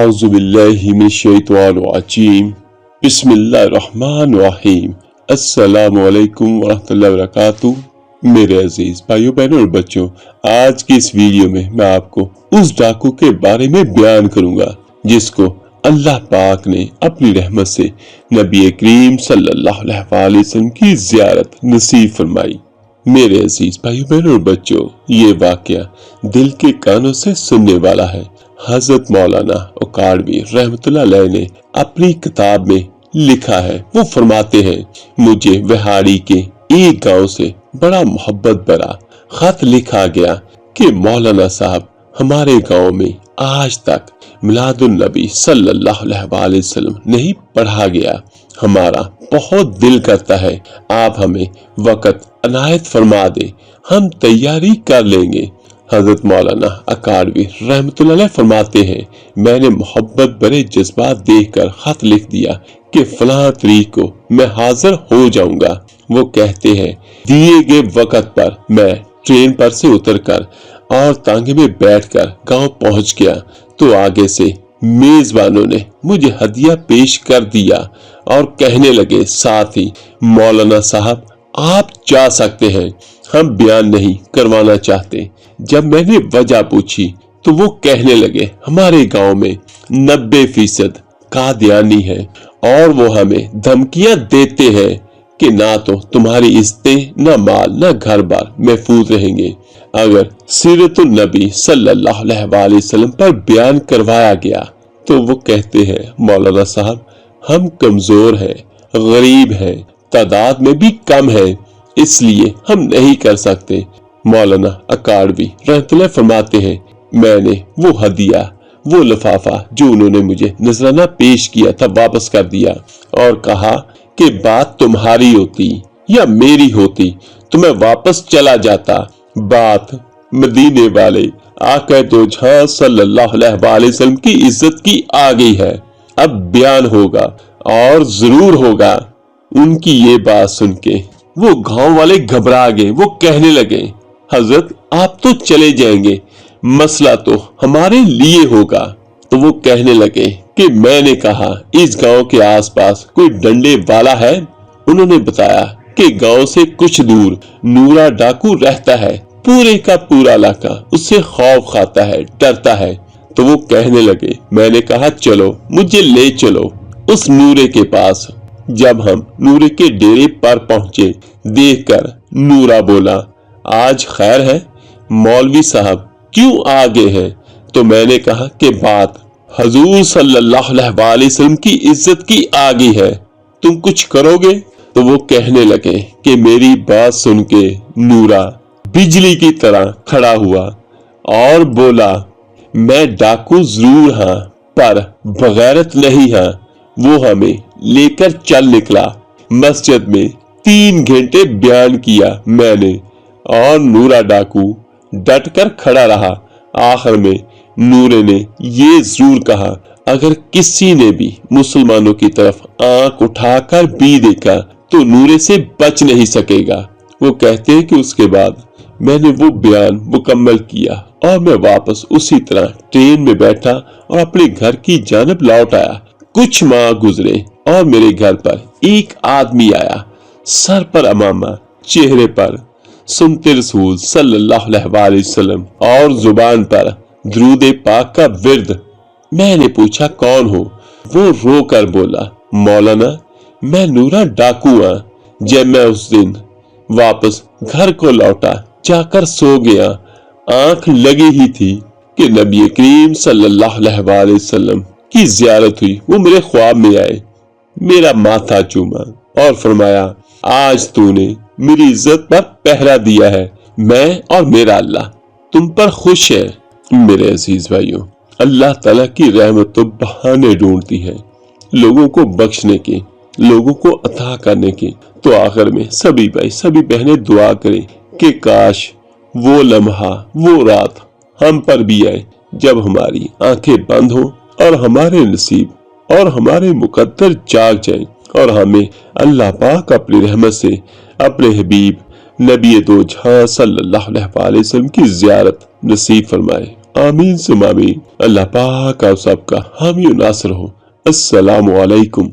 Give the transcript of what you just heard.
औज़ुबिल्लाहि मिनश्शैतानिर्रजीम बिस्मिल्लाहिर्रहमानिर्रहीम अस्सलामु अलैकुम वरहमतुल्लाहि वबरकातुहू। मेरे अजीज भाइयों बहनों और बच्चों, आज की इस वीडियो में मैं आपको उस डाकू के बारे में बयान करूंगा जिसको अल्लाह पाक ने अपनी रहमत से नबी करीम सल्लल्लाहु अलैहि वसल्लम की ज़ियारत नसीब फरमाई। मेरे अजीज भाइयों बहनों और बच्चों, ये वाकया दिल के कानों से सुनने वाला है। हजरत मौलाना अकाडवी रहमतुल्लाह अलैह ने अपनी किताब में लिखा है, वो फरमाते हैं, मुझे विहाड़ी के एक गांव से बड़ा मोहब्बत भरा खत लिखा गया कि मौलाना साहब हमारे गांव में आज तक मिलादुन नबी सल्लल्लाहु अलैहि वसल्लम नहीं पढ़ा गया। हमारा बहुत दिल करता है आप हमें वक़्त अनायत फरमा दे, हम तैयारी कर लेंगे। हजरत मौलाना अकाडवी रहमतुल्लाह अलैह फरमाते हैं, मैंने मोहब्बत भरे जज्बात देखकर खत लिख दिया कि फलां तारीख को मैं हाजिर हो जाऊंगा। वो कहते हैं, दिए गए वक़्त पर मैं ट्रेन पर से उतरकर और तांगे में बैठकर गांव पहुंच गया तो आगे से मेजबानों ने मुझे हदिया पेश कर दिया और कहने लगे, साथ ही मौलाना साहब आप जा सकते हैं, हम बयान नहीं करवाना चाहते। जब मैंने वजह पूछी तो वो कहने लगे, हमारे गांव में 90% कादियानी है और वो हमें धमकियां देते हैं कि ना तो तुम्हारी इज्जतें, ना माल, ना घर बार महफूज रहेंगे अगर सीरतुन नबी सल्लल्लाहु अलैहि वसल्लम पर बयान करवाया गया। तो वो कहते हैं, मौलाना साहब हम कमजोर हैं, गरीब हैं, तादाद में भी कम है, इसलिए हम नहीं कर सकते। मौलाना अकाडवी रहमतुल्लाह फरमाते हैं, मैंने वो हदिया, वो लिफाफा जो उन्होंने मुझे नजराना पेश किया था वापस कर दिया और कहा कि बात तुम्हारी होती या मेरी होती तो मैं वापस चला जाता। बात मदीने वाले आका दो जहां सल्लल्लाहु अलैहि वसल्लम की इज्जत की आ गई है, अब बयान होगा और जरूर होगा। उनकी ये बात सुन के वो गांव वाले घबरा गए। वो कहने लगे, हजरत आप तो चले जाएंगे, मसला तो हमारे लिए होगा। तो वो कहने लगे कि मैंने कहा इस गांव के आसपास कोई डंडे वाला है। उन्होंने बताया कि गांव से कुछ दूर नूरा डाकू रहता है, पूरे का पूरा इलाका उससे खौफ खाता है, डरता है। तो वो कहने लगे, मैंने कहा चलो मुझे ले चलो उस नूरे के पास। जब हम नूरे के डेरे पर पहुंचे, देखकर नूरा बोला, आज खैर है मौलवी साहब, क्यों आ गए हैं? तो मैंने कहा कि बात हजूर सल्लल्लाहु अलैहि वसल्लम की इज्जत की आ गई है, तुम कुछ करोगे? तो वो कहने लगे कि मेरी बात सुन के नूरा बिजली की तरह खड़ा हुआ और बोला, मैं डाकू जरूर हाँ पर बगैरत नहीं हाँ। वो हमें लेकर चल निकला। मस्जिद में 3 घंटे बयान किया मैंने और नूरा डाकू डट कर खड़ा रहा। आखिर में नूरे ने ये जरूर कहा, अगर किसी ने भी मुसलमानों की तरफ आंख उठाकर भी देखा तो नूरे से बच नहीं सकेगा। वो कहते हैं कि उसके बाद मैंने वो बयान मुकम्मल किया और मैं वापस उसी तरह ट्रेन में बैठा और अपने घर की जानब लौट आया। कुछ माह गुजरे और मेरे घर पर एक आदमी आया, सर पर अमामा, चेहरे पर सुन्नते रसूल सल्लल्लाहु अलैहि वसल्लम और जुबान पर दुरूद पाक का विर्द। मैंने पूछा कौन हो? वो रो कर बोला, मौलाना मैं नूरा डाकू हूं। जब मैं उस दिन वापस घर को लौटा, जाकर सो गया, आंख लगी ही थी कि नबी करीम सल्लल्लाहु अलैहि वसल्लम की ज़ियारत हुई। वो मेरे ख्वाब में आए, मेरा माथा चूमा और फरमाया, आज तूने मेरी इज्जत पर पहरा दिया है, मैं और मेरा अल्लाह तुम पर खुश है। मेरे अजीज भाइयों, अल्लाह ताला की रहमत तो बहाने ढूंढती है लोगों को बख्शने के, लोगों को अता करने के। तो आखिर में सभी भाई सभी बहनें दुआ करें कि काश वो लम्हा, वो रात हम पर भी आए जब हमारी आंखें बंद हो और हमारे नसीब और हमारे मुकद्दर जाग जाएं और हमें अल्लाह पाक अपनी रहमत से अपने हबीब नबी दो जहां सल्लल्लाहु अलैहि वसल्लम की ज़ियारत नसीब फरमाए। आमीन सुम आमीन। अल्लाह पाक आप सबका हामी और नासर हो। अस्सलामु अलैकुम।